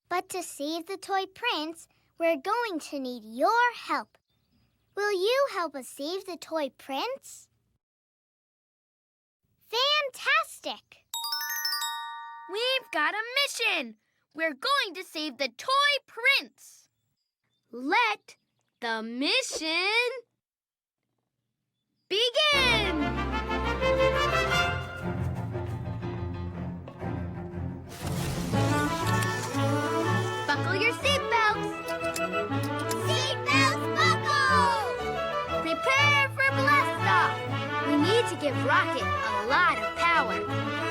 But to save the toy prince, we're going to need your help. Will you help us save the toy prince? Fantastic! We've got a mission! We're going to save the toy prince! Let the mission begin! Buckle your seatbelts! Seatbelts buckle! Prepare for blast off! We need to give Rocket a lot of power.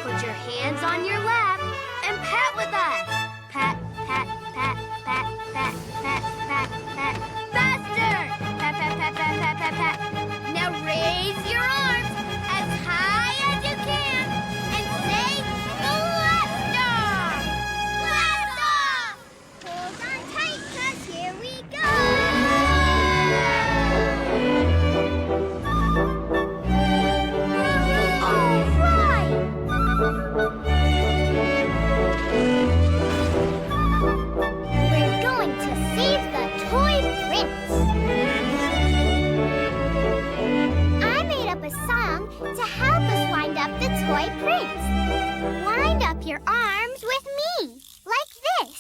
Put your hands on your lap and pat with us. Pat, pat, pat, pat, pat, pat, pat, pat. Faster! Pat, pat, pat, pat, pat, pat, pat. Now raise your arms as high as you can and say blast off! Blast off! Hold on tight, 'cause here we go! All right! We're going to save the toy prince! I made up a song to help us wind up the toy prince. Wind up your arms with me, like this.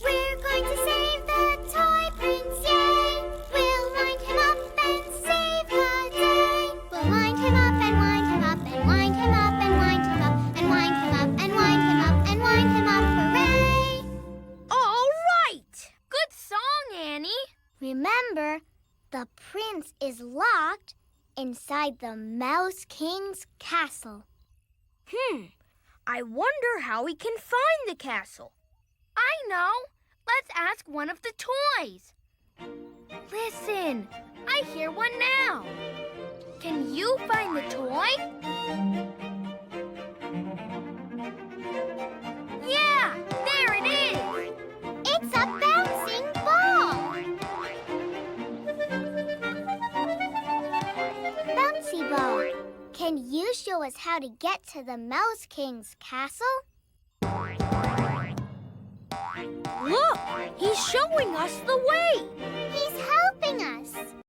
We're going to save the toy prince, yay! We'll wind him up and save the day. We'll wind him up and wind him up and wind him up and wind him up and wind him up and wind him up and wind him up, hooray! All right! Good song, Annie. Remember, the prince is locked inside the Mouse King's castle. I wonder how we can find the castle. I know. Let's ask one of the toys. Listen, I hear one now. Can you find the toy? Yeah, there it is. It's a bouncing ball! Bouncy ball, can you show us how to get to the Mouse King's castle? Look, he's showing us the way. He's helping us.